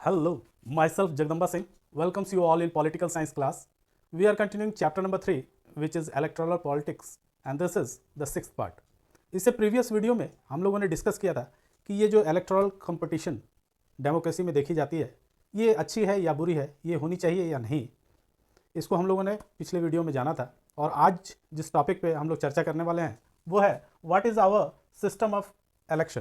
Hello, myself Jagdamba Singh welcomes you all in political science class. We are continuing chapter number 3 which is electoral politics and this is the sixth part. इससे previous video में हम लोगों ने discuss किया था कि ये जो इलेक्टोरल कंपटीशन डेमोक्रेसी में देखी जाती है ये अच्छी है या बुरी है, ये होनी चाहिए या नहीं, इसको हम लोगों ने पिछले वीडियो में जाना था। और आज जिस टॉपिक पे हम लोग चर्चा करने वाले हैं वो है what is our system of election,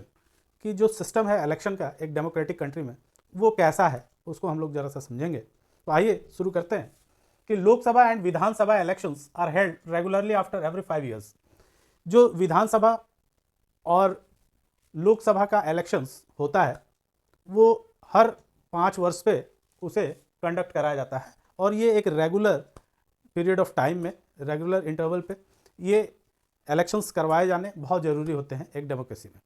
कि जो सिस्टम है इलेक्शन का एक डेमोक्रेटिक कंट्री में वो कैसा है उसको हम लोग ज़रा सा समझेंगे। तो आइए शुरू करते हैं कि Lok Sabha and Vidhan Sabha elections are held regularly after every 5 years. जो विधानसभा और लोकसभा का इलेक्शंस होता है वो हर 5 वर्ष पे उसे कंडक्ट कराया जाता है और ये एक रेगुलर पीरियड ऑफ टाइम में, रेगुलर इंटरवल पे ये इलेक्शंस करवाए जाने बहुत ज़रूरी होते हैं एक डेमोक्रेसी में।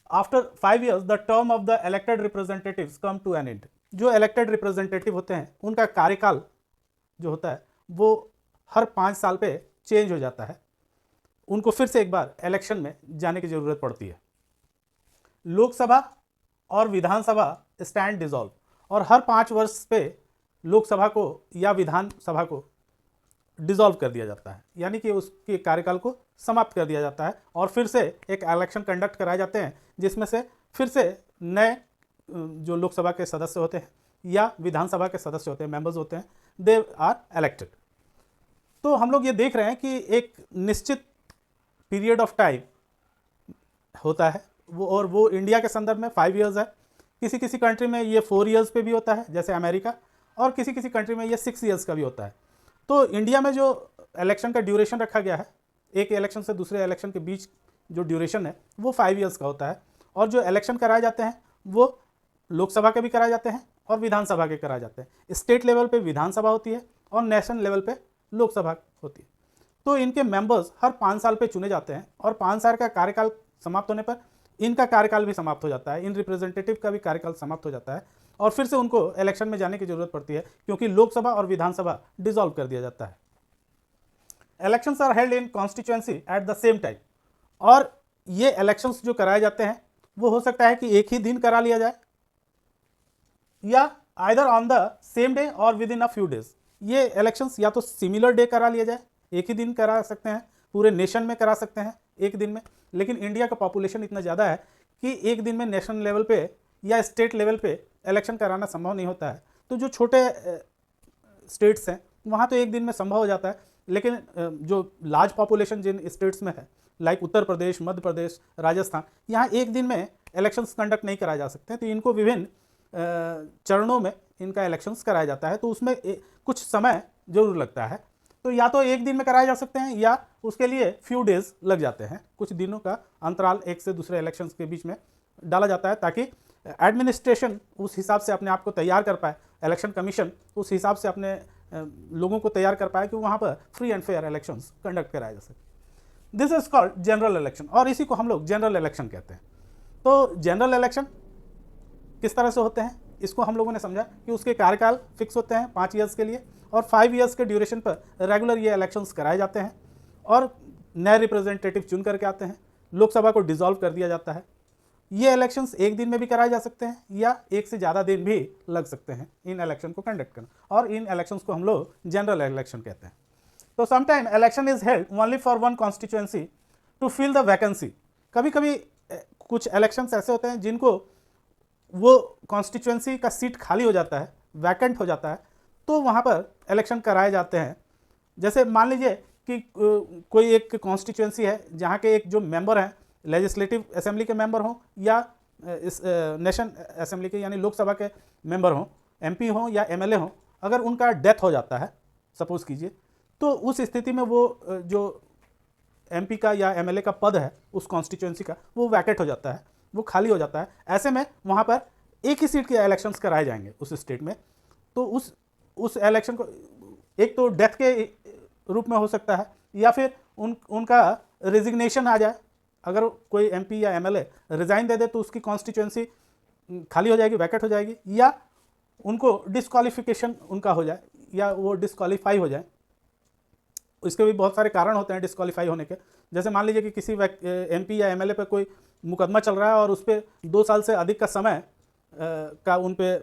After 5 years the term of the elected representatives come to an end. जो इलेक्टेड रिप्रेजेंटेटिव होते हैं उनका कार्यकाल जो होता है वो हर 5 साल पे चेंज हो जाता है, उनको फिर से एक बार इलेक्शन में जाने की ज़रूरत पड़ती है। लोकसभा और विधानसभा स्टैंड डिसॉल्व और हर 5 वर्ष पे लोकसभा को या विधानसभा को डिसॉल्व कर दिया जाता है, यानी कि उसके कार्यकाल को समाप्त कर दिया जाता है और फिर से एक इलेक्शन कंडक्ट कराए जाते हैं जिसमें से फिर से नए जो लोकसभा के सदस्य होते हैं या विधानसभा के सदस्य होते हैं, मेंबर्स होते हैं, दे आर इलेक्टेड। तो हम लोग ये देख रहे हैं कि एक निश्चित पीरियड ऑफ टाइम होता है वो, और वो इंडिया के संदर्भ में 5 years है। किसी किसी कंट्री में ये 4 years पे भी होता है जैसे अमेरिका, और किसी किसी कंट्री में ये 6 years का भी होता है। तो इंडिया में जो इलेक्शन का ड्यूरेशन रखा गया है, एक इलेक्शन से दूसरे इलेक्शन के बीच जो ड्यूरेशन है वो 5 years का होता है। और जो इलेक्शन कराए जाते हैं वो लोकसभा के भी कराए जाते हैं और विधानसभा के कराए जाते हैं। स्टेट लेवल पे विधानसभा होती है और नेशनल लेवल पे लोकसभा होती है। तो इनके मेंबर्स हर 5 साल पे चुने जाते हैं और 5 साल का कार्यकाल समाप्त होने पर इनका कार्यकाल भी समाप्त हो जाता है, इन रिप्रेजेंटेटिव का भी कार्यकाल समाप्त हो जाता है और फिर से उनको इलेक्शन में जाने की जरूरत पड़ती है क्योंकि लोकसभा और विधानसभा डिसॉल्व कर दिया जाता है। Elections are held in constituency at the same time. और ये इलेक्शंस जो कराए जाते हैं वो हो सकता है कि एक ही दिन करा लिया जाए या either on the same day और within a few days. ये इलेक्शंस या तो सिमिलर डे करा लिया जाए, एक ही दिन करा सकते हैं, पूरे नेशन में करा सकते हैं एक दिन में, लेकिन इंडिया का पॉपुलेशन इतना ज़्यादा है कि एक दिन में नेशनल लेवल पे या स्टेट लेवल पे इलेक्शन कराना संभव नहीं होता है। तो जो छोटे स्टेट्स हैं वहाँ तो एक दिन में संभव हो जाता है, लेकिन जो लार्ज पॉपुलेशन जिन स्टेट्स में है लाइक उत्तर प्रदेश, मध्य प्रदेश, राजस्थान, यहाँ एक दिन में इलेक्शंस कंडक्ट नहीं कराए जा सकते। तो इनको विभिन्न चरणों में इनका इलेक्शंस कराया जाता है, तो उसमें कुछ समय जरूर लगता है। तो या तो एक दिन में कराए जा सकते हैं या उसके लिए फ्यू डेज लग जाते हैं, कुछ दिनों का अंतराल एक से दूसरे इलेक्शंस के बीच में डाला जाता है ताकि एडमिनिस्ट्रेशन उस हिसाब से अपने आप को तैयार कर पाए, इलेक्शन कमीशन उस हिसाब से अपने लोगों को तैयार कर पाए कि वहाँ पर free and fair elections conduct कराए जा सके। This is called general election और इसी को हम लोग जनरल इलेक्शन कहते हैं। तो जनरल इलेक्शन किस तरह से होते हैं इसको हम लोगों ने समझा कि उसके कार्यकाल फिक्स होते हैं 5 years के लिए और 5 years के ड्यूरेशन पर रेगुलर ये इलेक्शंस कराए जाते हैं और नए रिप्रेजेंटेटिव चुन करके आते हैं। लोकसभा को डिसॉल्व कर दिया जाता है। ये इलेक्शंस एक दिन में भी कराए जा सकते हैं या एक से ज़्यादा दिन भी लग सकते हैं इन इलेक्शन को कंडक्ट करना, और इन इलेक्शंस को हम लोग जनरल इलेक्शन कहते हैं। तो sometime election is held only for one constituency to fill the vacancy. कभी कभी कुछ इलेक्शंस ऐसे होते हैं जिनको वो कॉन्स्टिट्यूएंसी का सीट खाली हो जाता है, वैकेंट हो जाता है, तो वहाँ पर इलेक्शन कराए जाते हैं। जैसे मान लीजिए कि कोई एक कॉन्स्टिट्यूएंसी है जहाँ के एक जो मेंबर हैं लेजिस्लेटिव असेंबली के मेंबर हों या इस नेशन असेंबली के यानी लोकसभा के मेंबर हों, एमपी हों या एमएलए हों, अगर उनका डेथ हो जाता है सपोज कीजिए, तो उस स्थिति में वो जो एमपी का या एमएलए का पद है उस कॉन्स्टिट्यूएंसी का वो वैकेट हो जाता है, वो खाली हो जाता है। ऐसे में वहाँ पर एक ही सीट के इलेक्शंस कराए जाएंगे उस स्टेट में। तो उस इलेक्शन को एक तो डेथ के रूप में हो सकता है या फिर उनका रिजिग्नेशन आ जाए। अगर कोई एमपी या एमएलए रिजाइन दे दे तो उसकी कॉन्स्टिट्यूएंसी खाली हो जाएगी, वैकेट हो जाएगी, या उनको डिस्क्वालिफिकेशन उनका हो जाए या वो डिस्क्वालीफाई हो जाए। इसके भी बहुत सारे कारण होते हैं डिस्क्वालीफाई होने के। जैसे मान लीजिए कि किसी एमपी या एमएलए पर कोई मुकदमा चल रहा है और उस पर 2 साल से अधिक का समय का उन पे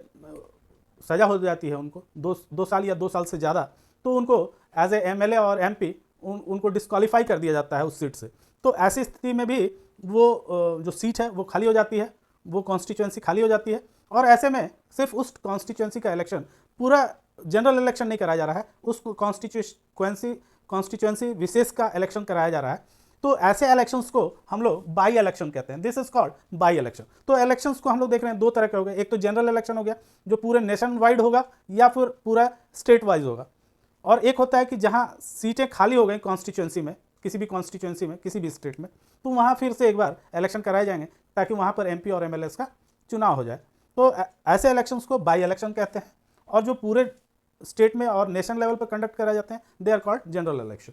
सज़ा हो जाती है, उनको 2 साल या 2 साल से ज़्यादा, तो उनको एज ए एमएलए और एमपी उनको डिस्क्वालीफाई कर दिया जाता है उस सीट से। तो ऐसी स्थिति में भी वो जो सीट है वो खाली हो जाती है, वो कॉन्स्टिट्यूंसी खाली हो जाती है। और ऐसे में सिर्फ उस कॉन्स्टिट्यूंसी का इलेक्शन, पूरा जनरल इलेक्शन नहीं कराया जा रहा है, उस कॉन्स्टिट्यूंसी विशेष का इलेक्शन कराया जा रहा है। तो ऐसे इलेक्शंस को हम लोग बाई इलेक्शन कहते हैं। This is called by election. तो इलेक्शंस को हम लोग देख रहे हैं 2 तरह के हो गए। एक तो जनरल इलेक्शन हो गया जो पूरे नेशन वाइड होगा या फिर पूरा स्टेट वाइज होगा, और एक होता है कि जहां सीटें खाली हो गई कॉन्स्टिट्यूंसी में, किसी भी कॉन्स्टिट्यूंसी में, किसी भी स्टेट में, तो वहां फिर से एक बार इलेक्शन कराए जाएंगे ताकि वहां पर एमपी और एमएलए का चुनाव हो जाए। तो ऐसे इलेक्शंस को बाई इलेक्शन कहते हैं। और जो पूरे स्टेट में और नेशन लेवल पर कंडक्ट कराए जाते हैं, they are called general election.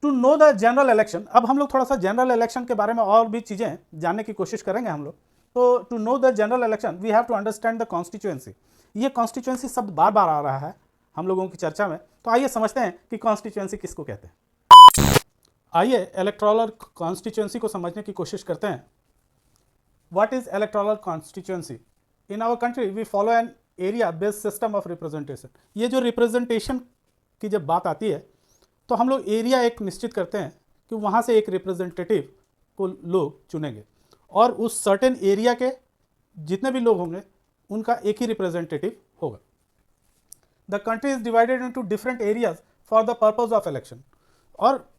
To know the general election, अब हम लोग थोड़ा सा जनरल इलेक्शन के बारे में और भी चीज़ें जानने की कोशिश करेंगे हम लोग। तो to know the general election we have to understand the constituency. ये कॉन्स्टिट्यूएंसी शब्द बार बार आ रहा है हम लोगों की चर्चा में, तो आइए समझते हैं कि कॉन्स्टिट्यूएंसी किसको कहते हैं। आइए इलेक्टोरल कॉन्स्टिट्यूएंसी को समझने की कोशिश करते हैं। What is electoral constituency? In our country we follow an area based system of representation. ये जो रिप्रेजेंटेशन की जब बात आती है तो हम लोग एरिया एक निश्चित करते हैं कि वहाँ से एक रिप्रेजेंटेटिव को लोग चुनेंगे, और उस सर्टेन एरिया के जितने भी लोग होंगे उनका एक ही रिप्रेजेंटेटिव होगा। The country is divided into different areas for the purpose of election, और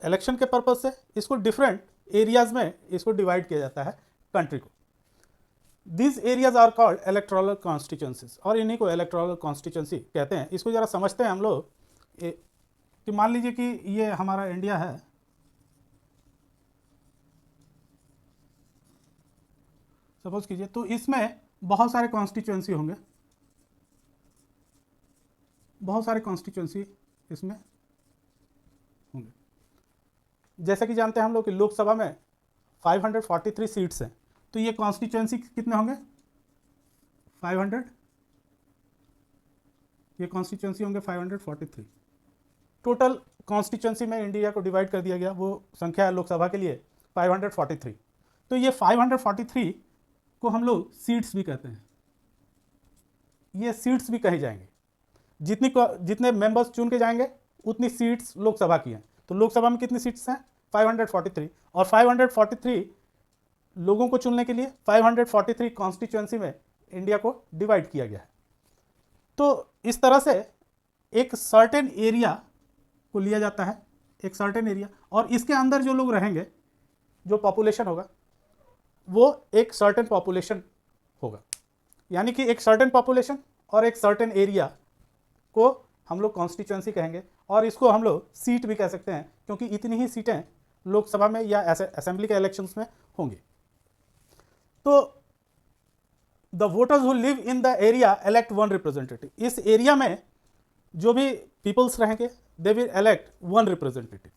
इलेक्शन के पर्पज से इसको डिफरेंट एरियाज में इसको डिवाइड किया जाता है कंट्री को। This areas are called electoral constituencies, और इन्हीं को इलेक्टोरल कॉन्स्टिट्यूएंसी कहते हैं। इसको जरा समझते हैं हम लोग कि मान लीजिए कि ये हमारा इंडिया है, सपोज कीजिए, तो इसमें बहुत सारे कॉन्स्टिट्यूएंसी होंगे, बहुत सारे कॉन्स्टिट्यूएंसी इसमें होंगे। जैसा कि जानते हैं हम लोग कि लोकसभा में 543 सीट्स हैं, तो ये कॉन्स्टिट्यूएंसी कितने होंगे? 500, ये कॉन्स्टिट्यूएंसी होंगे 543। टोटल कॉन्स्टिट्यूएंसी में इंडिया को डिवाइड कर दिया गया, वो संख्या है लोकसभा के लिए 543। तो ये 543 को हम लोग सीट्स भी कहते हैं, ये सीट्स भी कहे जाएंगे। जितने मेंबर्स चुन के जाएंगे उतनी सीट्स लोकसभा की हैं। तो लोकसभा में कितनी सीट्स हैं? 543, और 543 लोगों को चुनने के लिए 543 कॉन्स्टिट्यूएंसी में इंडिया को डिवाइड किया गया है। तो इस तरह से एक सर्टेन एरिया को लिया जाता है, एक सर्टेन एरिया, और इसके अंदर जो लोग रहेंगे, जो पॉपुलेशन होगा, वो एक सर्टेन पॉपुलेशन होगा। यानी कि एक सर्टेन पॉपुलेशन और एक सर्टेन एरिया को हम लोग कॉन्स्टिट्यूएंसी कहेंगे, और इसको हम लोग सीट भी कह सकते हैं, क्योंकि इतनी ही सीटें लोकसभा में या असेंबली के इलेक्शंस में होंगी। तो the voters who live in the area elect one representative. इस एरिया में जो भी पीपल्स रहेंगे they will elect one representative.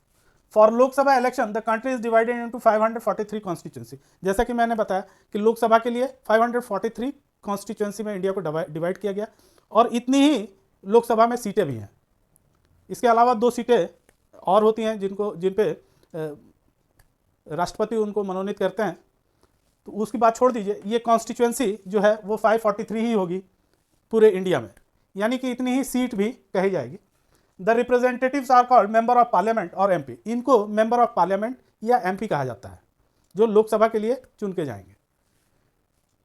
For Lok Sabha election the country is divided into 543 constituency. जैसा कि मैंने बताया कि लोकसभा के लिए 543 कॉन्स्टिट्यूंसी में इंडिया को डिवाइड किया गया, और इतनी ही लोकसभा में सीटें भी हैं। इसके अलावा 2 सीटें और होती हैं जिन पे राष्ट्रपति उनको मनोनीत करते हैं, तो उसकी बात छोड़ दीजिए। ये कॉन्स्टिट्यूएंसी जो है वो 543 ही होगी पूरे इंडिया में, यानी कि इतनी ही सीट भी कही जाएगी। The representatives are called member of parliament और एमपी। इनको मेंबर ऑफ पार्लियामेंट या एमपी कहा जाता है, जो लोकसभा के लिए चुन के जाएंगे।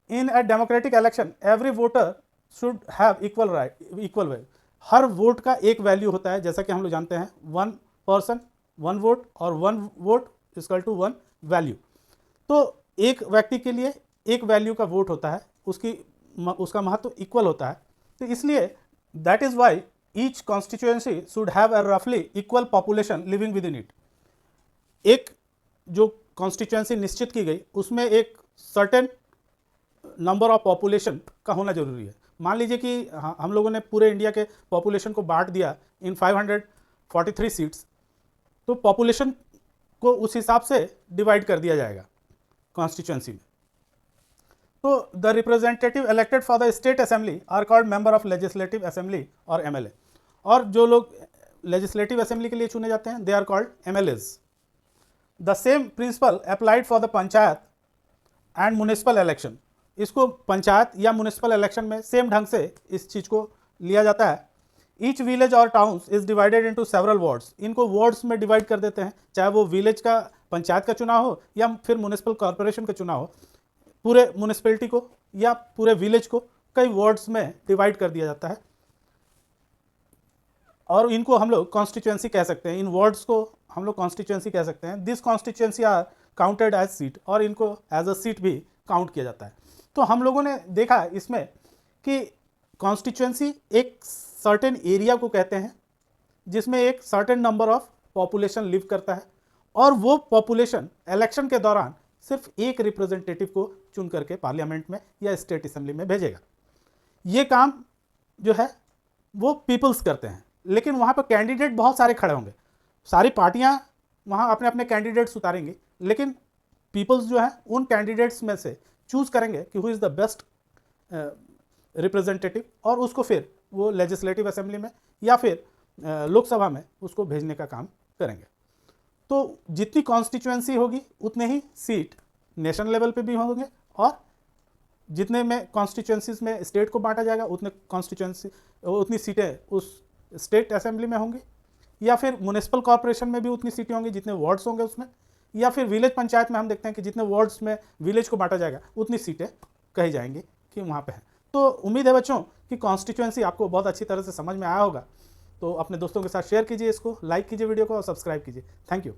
In a democratic election every voter should have equal value. हर वोट का एक वैल्यू होता है, जैसा कि हम लोग जानते हैं 1 पर्सन 1 वोट, और 1 वोट इक्वल टू 1 वैल्यू। तो एक व्यक्ति के लिए एक वैल्यू का वोट होता है, उसका महत्व इक्वल होता है। तो इसलिए that is why each constituency should have a रफली equal population living within it. एक जो कॉन्स्टिट्यूएंसी निश्चित की गई उसमें एक सर्टेन नंबर ऑफ पॉपुलेशन का होना जरूरी है। मान लीजिए कि हम लोगों ने पूरे इंडिया के पॉपुलेशन को बांट दिया इन 543 सीट्स, तो पॉपुलेशन को उस हिसाब से डिवाइड कर दिया जाएगा कॉन्स्टिट्यूएंसी में। तो the representative elected for the state assembly are called member of legislative assembly और एमएलए। और जो लोग लेजिस्लेटिव असेंबली के लिए चुने जाते हैं they are called MLAs. The same principle applied for the panchayat and municipal election. इसको पंचायत या म्यूनिसिपल इलेक्शन में सेम ढंग से इस चीज़ को लिया जाता है। ईच विलेज और towns is divided into several wards, इनको वार्ड्स में डिवाइड कर देते हैं, चाहे वो विलेज का पंचायत का चुनाव हो या फिर म्यूनिसिपल कॉरपोरेशन का चुनाव हो, पूरे म्यूनिसिपैलिटी को या पूरे विलेज को कई वार्ड्स में डिवाइड कर दिया जाता है और इनको हम लोग कॉन्स्टिट्यूएंसी कह सकते हैं। इन वार्ड्स को हम लोग कॉन्स्टिट्यूएंसी कह सकते हैं। This constituency are counted as seat, और इनको एज अ सीट भी काउंट किया जाता है। तो हम लोगों ने देखा इसमें कि कॉन्स्टिट्यूएंसी एक सर्टेन एरिया को कहते हैं जिसमें एक certain number of population live करता है, और वो पॉपुलेशन इलेक्शन के दौरान सिर्फ एक रिप्रेजेंटेटिव को चुन करके पार्लियामेंट में या स्टेट असेंबली में भेजेगा। ये काम जो है वो पीपल्स करते हैं, लेकिन वहाँ पर कैंडिडेट बहुत सारे खड़े होंगे, सारी पार्टियाँ वहाँ अपने अपने कैंडिडेट्स उतारेंगे, लेकिन पीपल्स जो है उन कैंडिडेट्स में से चूज़ करेंगे कि who is the best representative, और उसको फिर वो लेजिस्लेटिव असेंबली में या फिर लोकसभा में उसको भेजने का काम करेंगे। तो जितनी कॉन्स्टिट्यूएंसी होगी उतने ही सीट नेशनल लेवल पे भी होंगे, और जितने में कॉन्स्टिट्यूएंसीज में स्टेट को बांटा जाएगा उतनी सीटें उस स्टेट असेंबली में होंगी, या फिर म्यूनिसिपल कॉर्पोरेशन में भी उतनी सीटें होंगी जितने वार्ड्स होंगे उसमें, या फिर विलेज पंचायत में हम देखते हैं कि जितने वार्ड्स में विलेज को बांटा जाएगा उतनी सीटें कही जाएंगी कि वहाँ पे है। तो उम्मीद है बच्चों कि कॉन्स्टिट्यूएंसी आपको बहुत अच्छी तरह से समझ में आया होगा। तो अपने दोस्तों के साथ शेयर कीजिए, इसको लाइक कीजिए वीडियो को और सब्सक्राइब कीजिए। Thank you.